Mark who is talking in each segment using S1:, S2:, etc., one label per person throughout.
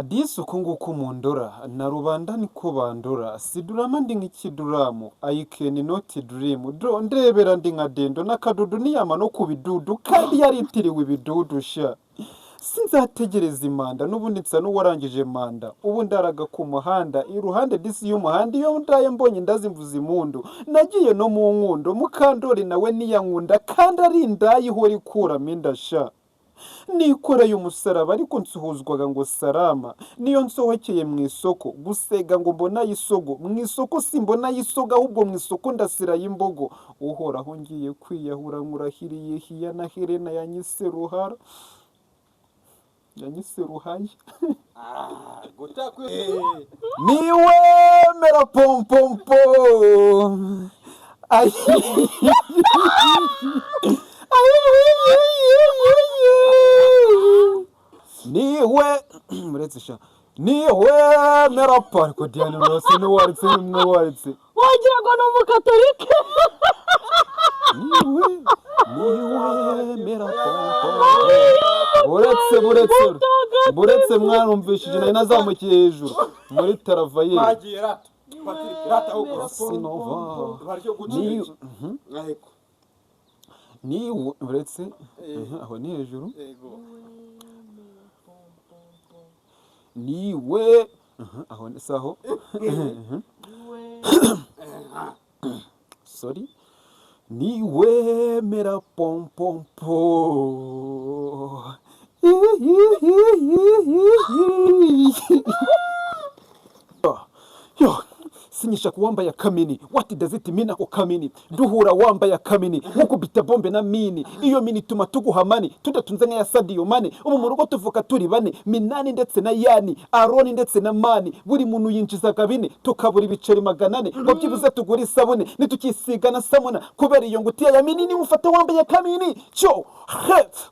S1: Disi uku nguku mundora na rubanda niko bandora sidurama ndi nk'ikiduramu I can not dream ndebera ndi nka dendo n'akadudu niyama no ku bidudu kandi yaritiriwe ibidudu sha sinzategereza imanda n'ubundi nsa n'uwarangije manda ubu ndaraga ku muhanda iruhande disi y'umuhanda iyo ndaye mbonye ndazimvuza impundu nagiye no mu nkundo mukandori nawe niyankunda kandi ari indayi ihora ikuramo inda sha nikoreye umusaraba ariko nsuhuzwaga ngo salama niyo nsohokeye mu isoko gusega ngo mbona yisogo mu isoko simbona yisoga ahubwo mu isoko ndasiraye imbogo uhoraho ngiye kwiyahura nkurahiriye hiya na Helena yanyise ruhara yanyise ruhaya niwe mera pompompo ay niwe muretse sha niwe mera parko Diane Rose n'uwaritse n'umwaritse
S2: wagira ngo ni umukatolike
S1: niwe mera pompo buretse mwarumvishije nari nazamukiye hejuru muri taravayeri niwe buretse aho ni hejuru niwe aho ni saho sorry niwe mera pompompo yo sinyisha kuwambaye kamini what does it mean ako kamini duhura wambaye kamini nkuko bita bombe na mini iyo mini tuma tuguhamani tudatunze nka ya Sadio Mane ubu mu rugo tuvuka turi bane Minani ndetse na Yani Aroni ndetse na Mani buri muntu yinjiza kabine tukabura ibiceri 400 ngo byibuze tugura isabune nitukisiga na samuna kubera iyo ngutiya ya mini ni ufata wambaye kamini cyo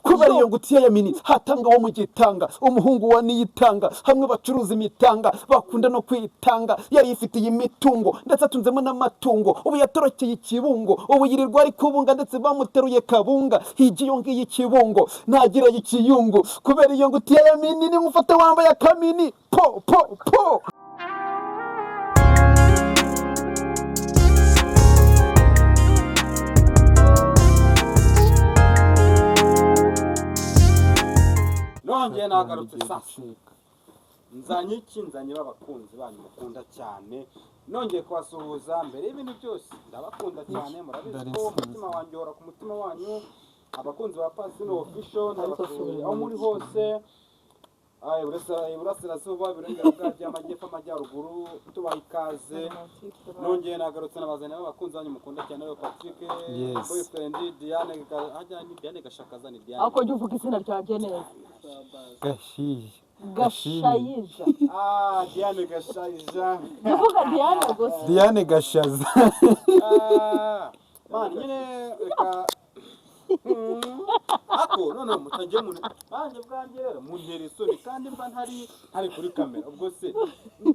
S1: kubera iyo ngutiya ya mini hatanga wo mu gitanga umuhungu wa niyitanga hamwe bacuruza imitanga bakunda no kwitanga yari ifitiye imitungo ndetse atunzemo n'amatungo ubu yatorokeye ikibungo ubu yirirwa ari kubunga ndetse bamuteruye kabunga higiyo ngiyi ikibungo ntagira ikiyungu kubera iyo ngutiya ya mini ni mufata wambaye kamini po po po
S3: nongeye nagarutse sasa nzanye b'abakunzi banyu mukunda cyane nongeye kubasuhuza mbere y'ibintu byose ndabakunda cyane murabizi ko umutima wanjye uhora ku mutima wanyu abakunzi ba Pasino Official ndabasuhuza aho muri hose burasirazuba birengera by'amajyepfo amajyaruguru tubaha ikaze nongeye nagarutse nabazanye b'abakunzi banyu mukunda cyane ba Patrick boyfriend Diane Gashakaza ni Diane
S2: ako jya uvuga izina ryanjye neza Gashayija
S3: Diane Gashayija
S2: uvuga Diane gusa
S1: Diane Gashaza
S3: man nyine reka ako none mutajye mu banje bwanjye rero muntera isoni kandi mba ntari kuri kamera ubwo se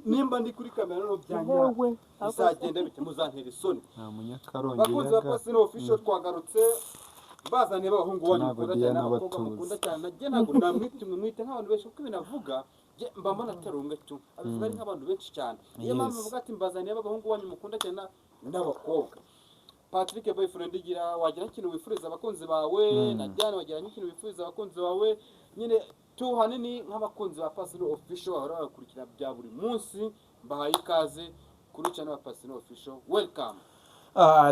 S3: nimba ndi kuri kamera no byanya bizagenda bite muzantera isoni
S1: nta munyakarongi
S3: bakunze ba Pasino Official twagarutse bazane b'abahungu wanyu mukunda cyane n'abakobwa mukunda cyane nagiye ntabwo namwitumwe mwite nk'abantu benshi kuko ibintu avuga mba mbona atarunga tu abivuga ari nk'abantu benshi cyane niyo mpamvu avuga ati mbazaniye b'abahungu wanyu mukunda cyane n'abakobwa Patrick boyfriend wagira ikintu wifuriza abakunzi bawe na Diane wagira ikintu wifuriza abakunzi bawe nyine hanini nk'abakunzi ba Pasino Official bahora bakurikira bya buri munsi mbahaye ikaze kuri channel ya Pasino Official welcome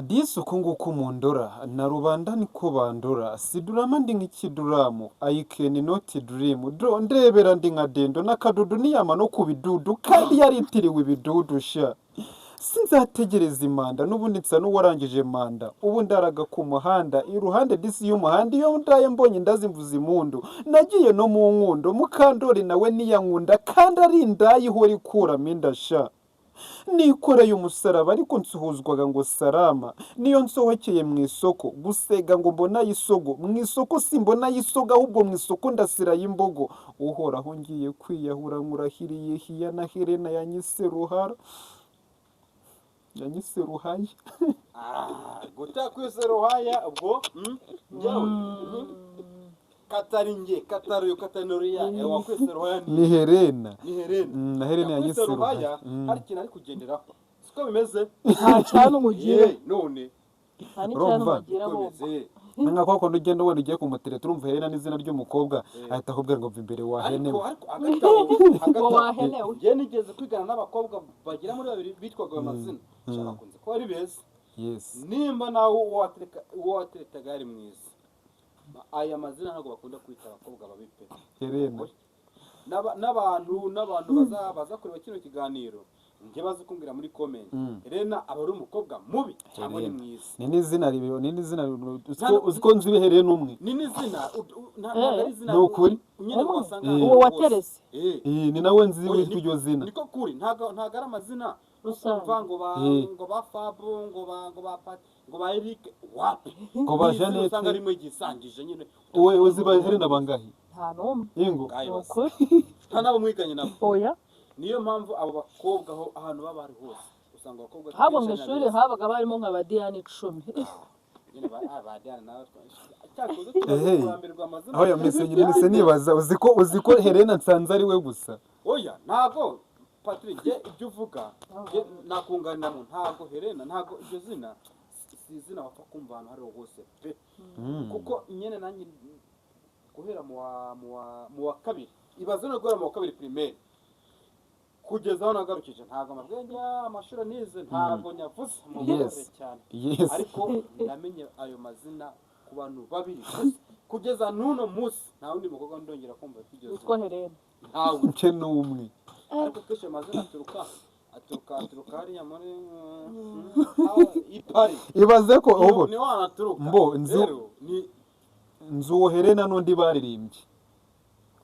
S1: disi uku nguku mundora na rubanda niko bandora sidurama ndi nk'ikiduramu I can not dream ndebera ndi nka dendo n'akadudu niyama no ku bidudu kandi yaritiriwe ibidudu sha sinzategereza imanda n'ubundi nsa n'uwarangije manda ubu ndaraga ku muhanda iruhande disi y'umuhanda iyo ndaye mbonye ndazimvuza impundu nagiye no mu nkundo mukandori nawe niyankunda kandi ari indayi ihora ikuramo inda sha nikoreye umusaraba ariko nsuhuzwaga ngo salama niyo nsohokeye mu isoko gusega ngo mbona yisogo mu isoko simbona yisoga ahubwo mu isoko ndasiraye imbogo uhoraho ngiye kwiyahura nkurahiriye hiya na Helena yanyise ruhara yanyise ruhaya
S3: gutakwise ruhaya ubwo kataringe kataruyo katanoriya wakwese rohaya
S1: ni Helena
S3: na
S1: Helena yanyise
S3: rohaya hari kintu ari kugenderaho siko bimeze
S2: nta cyane umugira
S3: none
S2: nta n'icyane umugira bo
S1: nka kwa kondo ugenda wenda ugiye kumutereta urumva Helena n'izina ry'umukobwa ahita akubwira ngo mva imbere wahenewe
S2: ngo wahenewe
S3: njye nigeze kwigana n'abakobwa bagira muri babiri bitwaga ayo mazina nshaka kunze ko ari beza nimba nawe uwo wateretaga ari mwiza aya mazina ntabwo bakunda kwita abakobwa babipe
S1: Helena
S3: n'abantu baza kureba kino kiganiro njye bazi kumbwira muri comment Helena aba ari umukobwa mubi cyangwa ni mwiza
S1: ni n'izina uziko nzi Helena umwe
S3: ni n'izina ntabwo ari izina
S1: n'ukuri
S3: nyine wasanga
S2: uwo waterese
S1: ni nawe nzi witwa iryo zina
S3: niko kuri ntabwo ari amazina
S2: usanga
S3: ngo ba Fabo ngo ba Eric wapi
S1: ngo ba Jeannette
S3: usanga rimwe gisangije nyine
S1: wowe uzi ba Helena bangahe
S2: nta n'umwe
S1: ingo
S2: ukuri
S3: nta nabo mwiganye nabo
S2: oya
S3: niyo mpamvu abo bakobwa aho ahantu baba bari hose usanga abakobwa
S2: haba mu ishuri habaga barimo nka ba Diane 10
S3: nyine ba Diane nawe cyakoze amazina
S1: aho yamese nibaza uziko Helena nsanze ari we gusa
S3: oya ntago Patrick ibyo uvuga nakunganiramo ntago Helena ntago iryo zina si izina wapfa kumva ahantu hari hose pe kuko nyene nanjye guhera mu wa kabiri ibaze no guhera mu wa kabiri primaire kugeza aho nagarukije ntabwo amabwenge amashuri nize ntabwo nyavuze mu mubare cyane ariko namenye ayo mazina ku bantu babiri kugeza n'uno munsi nta wundi mukobwa ndongera kumva kugeza
S2: utwo Helena
S3: ntawe
S1: nce n'umwe
S3: ariko kenshi amazina aturuka hariya muri ipari
S1: ibaze ko ubu
S3: ni wanaturuka
S1: mbo nzu uwo Helena n'undi baririmbye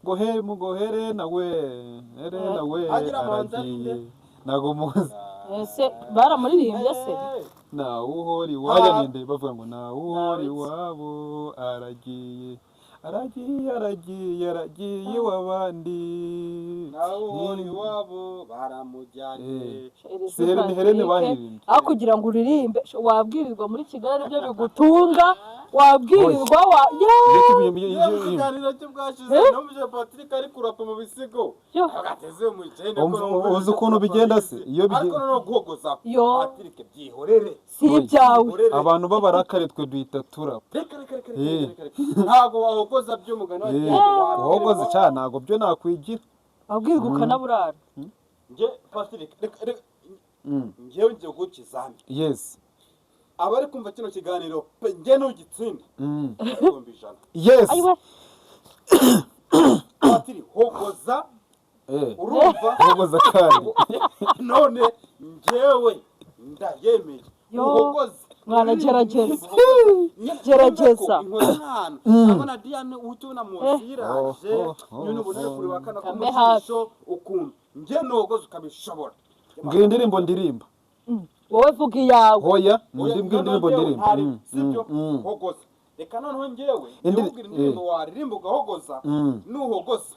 S1: ngo Helena we aragiye ntago muzi
S2: ese baramuririmbye se
S1: nawe uhori wajya ninde bavuga ngo nawe uhori wabo aragiye wabandi
S3: nawe uhori wabo baramujyanye
S1: Helena bahirimbye
S2: aho kugira ngo uririmbe wabwirirwa muri Kigali ibyo bigutunga wabwirirwa
S3: ikiganiro cyo bwashize n'umuje Patrick ari kurapa mu bisigo agateze mu cyenda
S1: uzi ukuntu bigenda se iyo
S3: ariko no guhogoza Patrick byihorere
S2: si ibyawe
S1: abantu b'abarakare twe duhita turapa
S3: ntago wahogoza by'umugano
S1: wahogoza cyane ntago byo nakwigira
S2: wabwirirwa ukanaburara
S3: nge Patrick ngewe ngiye gukizana
S1: yes
S3: abari kumva kino kiganiro nge n'ugitsinda
S1: yes
S3: Patrick hogoza urumva
S1: hogoza kandi
S3: none ngewe ndayemeye uhogoza
S2: mwana gerageza gerageza
S3: abona Diane utuna musiraje nyine ubone kuri wakana kumusho ukuntu nge nogoza ukabishobora
S1: ngira indirimbo ndirimba
S2: wowe vuga iyawe
S1: hoya indirimbo ndirimba
S3: sibyo hogoza reka noneho ngewe ndubwira indirimbo waririmba ugahogoza nuhogoza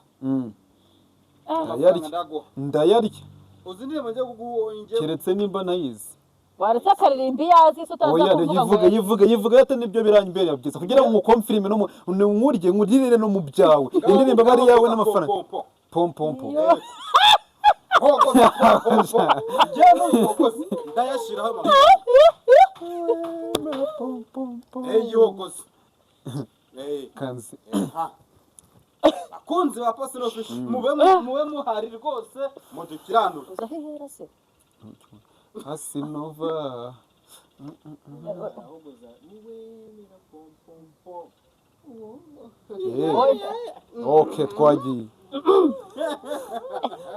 S3: ndayarya uzi indirimbo njye kuguhonge
S1: keretse nimba nayizi
S2: waretse akaririmba iyazi se utaza kuvuga
S1: yivuga yate nibyo biranyibera byiza kugira ngo umukomfirime n'umurye nguririre no mu byawe indirimbo bari yawe n'amafaranga pompompo
S3: hogoza nge nuhogoza ndayashiraho yogoza
S1: kanzi
S3: akunzi ba Pastor Fish mube muhari rwose mudukiranura
S2: uzahera se
S1: Asinova okay twagiye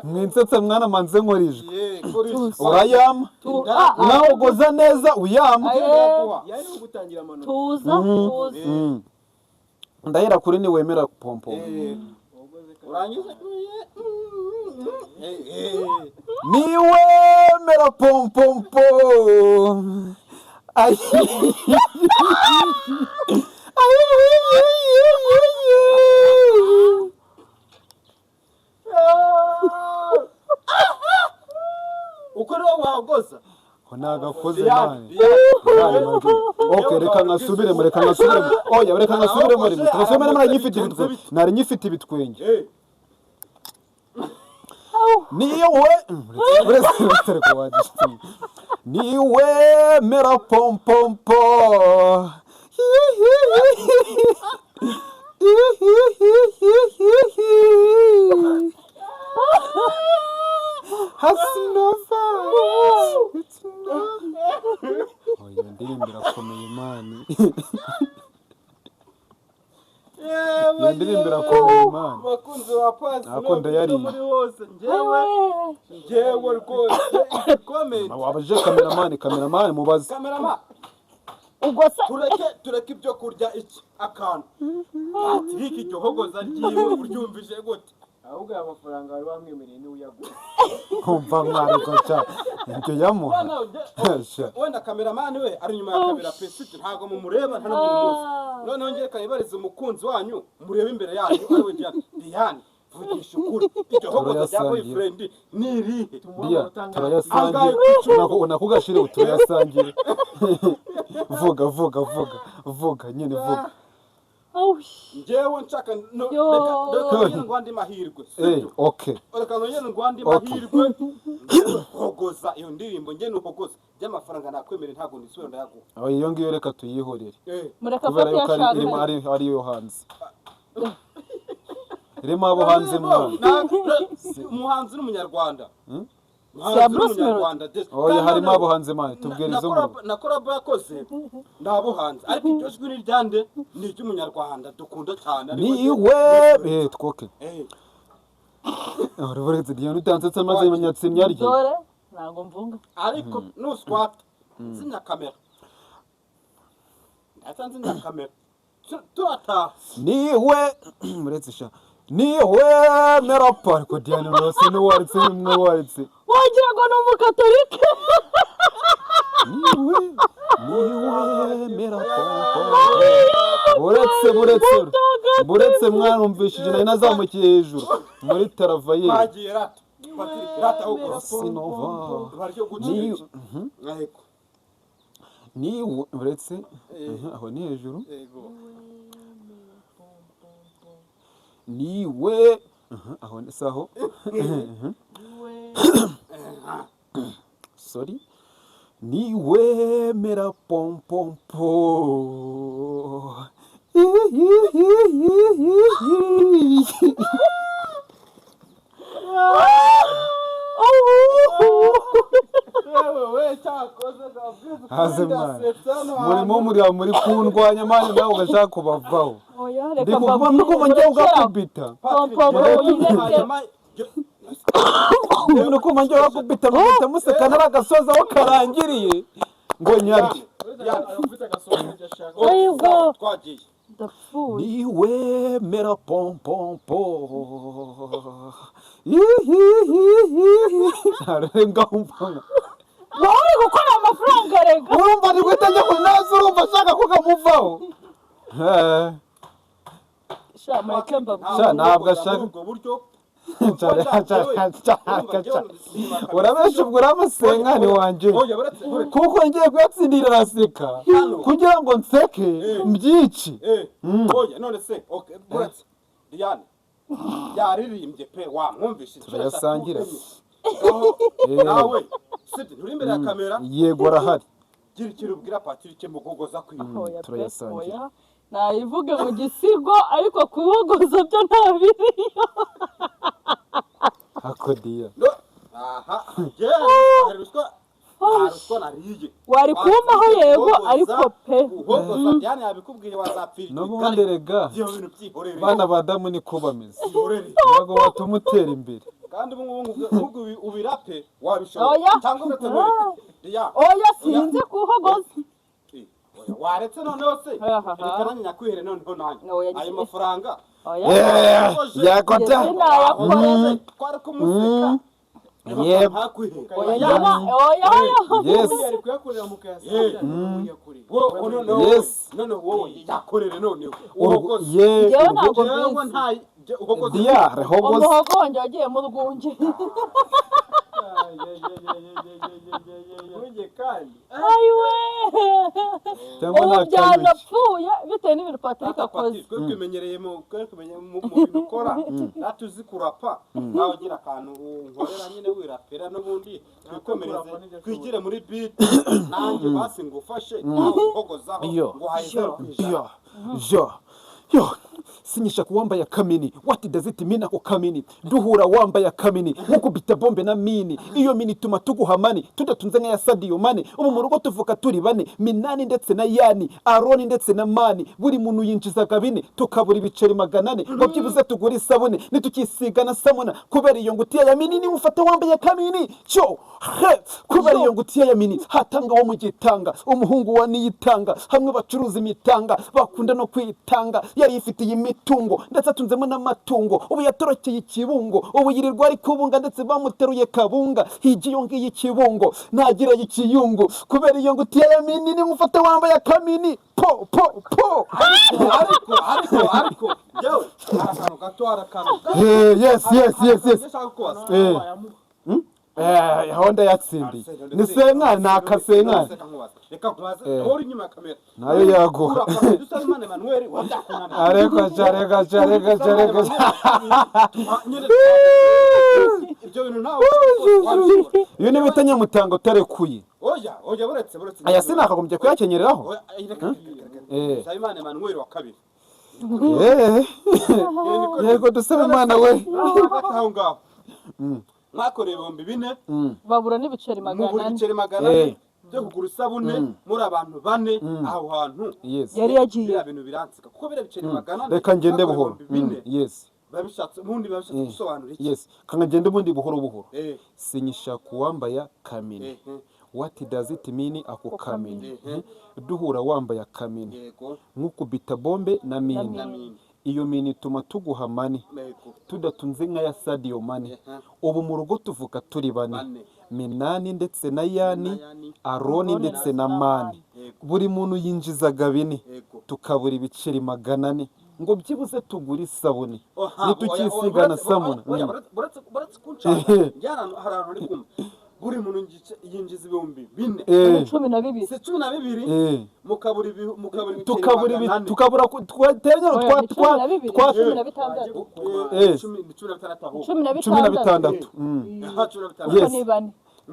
S1: mwinsetse mwana manze nkorijwe urayama nahogoza neza uyama
S2: tuza
S1: ndahera kuri ni wemera pompo ni wemera pompompo
S3: uko rero wahogoza
S1: nagakoze nani Okay, reka nkasubiremo. Oya, reka nkasubiremo rimwe. Tubasomere nari nyifite ibitwenge. Nari nyifite ibitwenge. Niwe mera pom pom po. Hasinova. Oya, ndirimbo irakomeye mani. Ndirimbo irakomeye mani.
S3: Bakunzi ba Pasi
S1: Nako ndayari.
S3: muri hose njyewe rwose comment.
S1: Wabaje kameramani mubaze.
S3: Kameramani
S2: ubwo se
S3: tureke ibyo kurya iki akantu. Patrick iryo hogoza ryiwe uryumvise gute? Ahubwo aya mafaranga bari bamwemereye ni uyagura.
S1: Kumva mwariko cha. Ibyo yamuha.
S3: Wenda kameramani we ari nyuma ya kamera pesite ntago mumureba nta n'umuntu. Noneho ngiye kayibariza umukunzi wanyu murebe imbere yanyu ari we Diane. Vugisha ukuri. Iryo hogoza rya boyfriend ni irihe?
S1: Turayasangira. Nakugashire uturayasangira. Vuga nyine vuga.
S3: Njyewe nshaka reka ngwandi mahirwe.
S1: Okay.
S3: Reka ngwandi mahirwe. Hogoza iyo ndirimbo njye nuhogoza. By'amafaranga nakwemere ntago nisubira ndayaguha.
S1: Aho iyo ngiyo reka tuyihorere.
S2: mureka
S1: Kubera
S2: fata
S1: yuko
S2: yashaka
S1: ari yo hanze. Irimo abo hanze mwana.
S3: Umuhanzi n'umunyarwanda.
S1: Oya, harimo abo hanze mani tubwira izo mu.
S3: Na korabo yakoze ndabo hanze ariko iryo jwi ni ryande ni iry'umunyarwanda dukunda cyane
S1: niwe twoke. Uretse Diane utansetsa amaze y'amanyatsimya rye.
S2: dore ntago mvunga
S3: ariko nuswat zinya kamera atanzinya kamera turata
S1: niwe uretse sha niwe merapa ariko Diane rose ni waritse nimwe waritse
S2: wagira ngo ni umukatolike
S1: niwe merapa buretse mwarumvishije nari nazamukiye hejuru muri taravayeri
S3: bagiye rata uko
S1: Sinova
S3: baryo gucika ariko
S1: niwe buretse aho ni hejuru niwe aho ni saho sorry niwe mera pom pom po muri kundwanya mani nawe ugashaka kubavaho ndikuva njye ugakubita ndikuva njye ugakubita mubita museka nari agasoza aho karangiriye ngo nyarye niwe mera pom pom po arenga umvana
S2: wowe gukora amafaranga rega
S1: urumva ni guhita njya kunaza urumva ashaka ko kamuvaho
S2: sha mureke mbabwire
S1: sha ntabwo ashaka
S3: ubwo buryo
S1: urabesha ubwo uramusenkani wanje kuko ngiye kuyatsindira araseka kugira ngo nseke mbyici
S3: oya none se okay buretse Diane yaririmbye pe wamwumvise
S1: turayasangira
S3: nawe sidi uri imbere ya kamera
S1: yego arahari
S3: gira ikintu ubwira Patrick mugogoza kwiga
S1: turayasangira
S2: nayivuge mu gisigo ariko kubogoza byo nta biriyo
S1: akodiya
S3: aha aruswa nariye
S2: wari kumaho yego ariko pe
S3: uhogoza Diane yabikubwiye wazapfira
S1: n'ubundi rega bana badamu niko bameze ntabwo watuma utera imbere
S3: kandi ubu ubirape wabishobora cyangwa ugategura
S2: oya sinzi kuhogoza
S3: waretse noneho se reka nanjye nyakwihere noneho nanjye ayo mafaranga
S1: yakota
S3: twari kumuseka noneho wowe yakorere noneho
S1: diyare hogoza
S2: umuhogonge wagiye mu rwunge
S3: Ntunge kandi
S2: ayiwe
S1: cyangwa
S2: ubu
S1: nta
S2: byanapfuye bitewe n'ibintu Patrick
S3: Ata
S2: akoze
S3: Patrick, twe kwimenyereye mu bintu ukora natwe uzi kurapa nawe ugira akantu nkorera nyine wirapera n'ubundi twikomereze twigire muri beat nanjye basi ngufashe nawe uhogozaho
S1: Yo.
S3: ngo hayizero
S1: yo sinyisha kuwambaye kamini, what does it mean ako kamini? Duhura wambaye kamini nkukubita bombe na mini, iyo mini tuma tuguhamani tudatunze nka ya Sadio Mane. Ubu mu rugo tuvuka turi bane, Minani ndetse na Yani, Aroni ndetse na Mani, buri muntu yinjizaga bine tukabura ibiceri 400 ngo byibuze tugura isabune nitukisiga na samuna, kubera iyo ngutiya ya mini ni ufata wambaye kamini cyo kubera iyo ngutiya ya mini hatanga wo mu gitanga, umuhungu wa niyitanga, hamwe bacuruza imitanga bakunda no kwitanga, yari ifitiye imitungo ndetse atunzemo n'amatungo, ubu yatorokeye ikibungo, ubu yirirwa ari kubunga ndetse bamuteruye kabunga, higiyo ngiyi ikibungo ntagira ikiyungu, kubera iyo ngutiya ya mini ni ufata wambaye kamini po
S3: ariko yewe akantu gato arakantu
S1: yes honda yatsindiye ni senkari ni akasenkari
S3: reka nkubaze uri inyuma ya kamera
S1: nayo yaguha
S3: Dusarimane Emmanuel wabyakunana
S1: areka
S3: ibyo bintu nawe
S1: iyo ni bita nyamutango tarekuye
S3: oya buretse
S1: aya sinakagombye kuyakenyereraho
S3: Dusarimane Emmanuel wa kabiri
S1: yego dusaba imana we
S3: aho ngaho mwakoreye 4,000
S2: babura n'ibiceri
S3: mubura
S2: 400
S3: ibiceri 400 byo kugura isabune muri abantu 4 aho hantu
S2: yari yagiye
S3: biriya bintu biransika kuko biriya biceri 400
S1: reka ngende buhoro yes
S3: babishatse ubundi babishatse gusobanura iki
S1: yes kanga ngende ubundi buhoro sinyisha kuwambaya kamini, what does it mean ako kamini? Duhura wambaye kamini
S3: yego
S1: nkukubita bombe na mini, iyo mini ituma tuguhamani tudatunze nka ya Sadio Mane. Ubu mu rugo tuvuka turi bane, Minani ndetse na Yani, Aroni ndetse na Mani, buri muntu yinjizaga bine tukabura ibiceri 400 ngo byibuze tugura isabune nitukisiga na samuna.
S3: Buretse kunshaka njyana harano ari kumva buri muntu yinjiza 4,000 12
S1: tukabura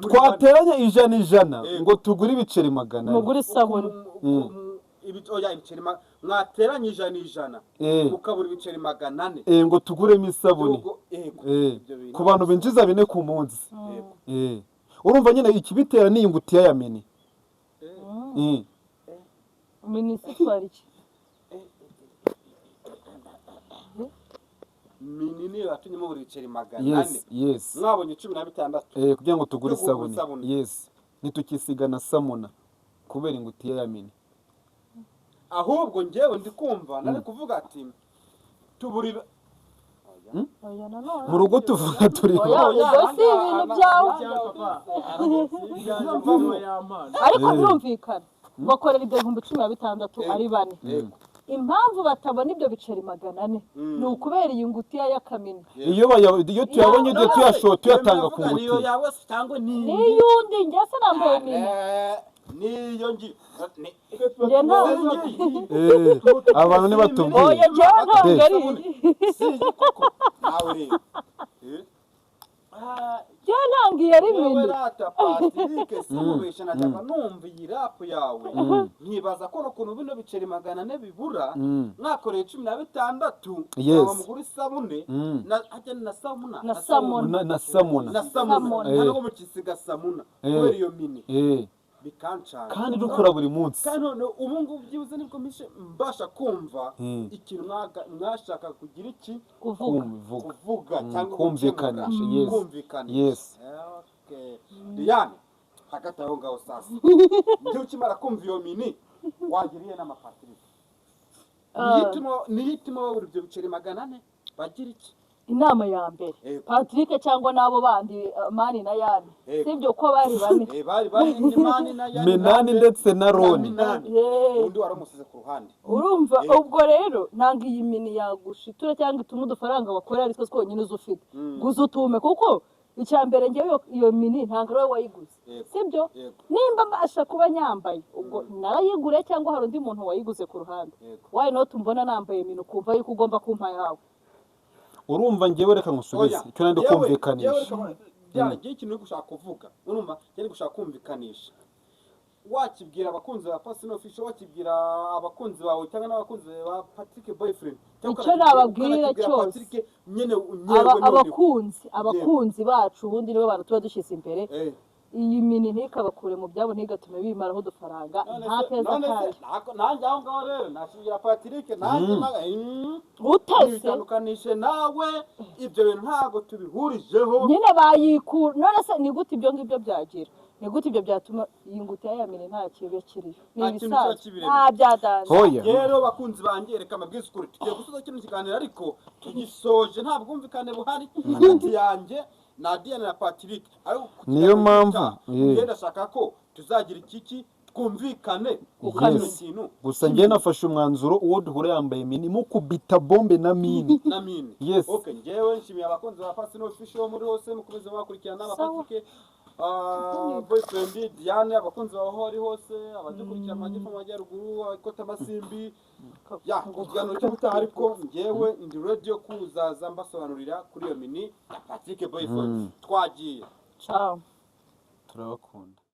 S1: twateranya ijana ngo tugure ibiceri 100
S2: mugura isabune
S3: ibiceri mwateranye 100 mukabura ibiceri 400
S1: ngo tuguremo isabune ku bantu binjiza bine ku munsi. Urumva nyine ikibitera ni ingutiya ya mini.
S2: minisitwari iki
S3: minini batunyemo buri biceri 400
S1: yes
S3: mwabonye 16
S1: kugira ngo tugure isabune yes nitukisiga na samuna kubera ingutiya ya mini.
S3: Ahubwo njyewe ndi kumva nari kuvuga ati tuburi
S1: mu rugo tuvuga turi
S2: si ibintu byawe ariko birumvikana bakorera ibyo 16,000 ari bane. Impamvu batabona ibyo biceri 400 ni ukubera iyi ngutiya ya kamini.
S1: iyo tuyabonye ibyo tuyashoye tuyatanga ku ngutiya
S3: niyo yawe cyangwa
S2: n'iyundi njye se nambaye mini
S3: niyo ngi
S1: abantu nibatubwiye
S2: oya njyewe ntabwo ari
S3: nawe rero
S2: njyewe ntangiye ari mini
S3: rata Patrick simubesha nataka numva iyi rap yawe nkibaza ko n'ukuntu bino biceri 400 bibura mwakoreye 16 mugura isabune na samuna ntabwo mukisiga samuna kubera iyo mini bikancana
S1: kandi dukora buri munsi
S3: kandi none ubu ngubu byibuze nibwo mbasha kumva ikintu mwashaka kugira iki kuvuga cyangwa
S1: kumvikanisha. Yes
S3: Diane hagati aho ngaho sasa njye ukimara kumva iyo mini wagiriye n'amapatrick niyitimo babura ibyo biceri 400 bagira iki
S2: inama ya mbere Patrick cyangwa nabo bandi Mani na Yani sibyo ko bari bane
S3: bari Mani na Yani
S1: Minani ndetse na Roni
S3: undi waramusize ku ruhande.
S2: Urumva ubwo rero nanga iyi mini yagushitura cyangwa ituma udufaranga bakorera ariko twonyine uzufite guza utume kuko icya mbere ngewe iyo mini ntabwo ari wowe wayiguze sibyo nimba mbasha kuba nyambaye ubwo narayigure cyangwa hari undi muntu wayiguze ku ruhande why not mbona nambaye mini ukumva yuko ugomba kumpa yawe
S1: urumva ngewe reka ngusubize icyo nandi kumvikanisha
S3: igihe ikintu uri gushaka kuvuga urumva cyari gushaka kumvikanisha wakibwira abakunzi ba Pasino Official wakibwira abakunzi bawe cyangwa n'abakunzi ba Patrick Boyfriend
S2: icyo nababwira cyose abakunzi bacu ubundi nibo bantu tuba dushyize imbere iyi mini ntikabakure mu byabo ntigatume bimaraho udufaranga nta keza kayo
S3: nanjye aho ngaho rero nashingira Patrick nanjye
S2: utese
S3: nawe ibyo bintu ntabwo tubihurijeho
S2: nyine bayikura none se ni gute ibyo ngibyo byagira ni gute ibyo byatuma iyi ngutiya ya mini nta kibe kiriyo ni ibisaza nta byadanze
S3: rero bakunzi banjye reka amabwiriza ukuri tugiye gusoza kino kiganiro ariko tugisoje nta bwumvikane buhari hagati yanjye na Diane na Patrick
S1: niyo mpamvu
S3: ndashaka ko tuzagira iki twumvikane ukano kintu
S1: gusa ngiye nafashe umwanzuro uwo duhura yambaye mini mukubita bombe na mini yes
S3: okay ngewe nshimiye abakunzi ba Pasino Official muri hose mukomeze bakurikirana Patrick Boyfriend Diane abakunzi baho ari hose abadukurikira amajyepfo amajyaruguru ikota masimbi ya kugano cy'ubutaha ariko ngewe ndi radio kuzaza mbasobanurira kuri iyo mini Patrick Boyfriend twagiye
S2: ciao
S1: turabakunda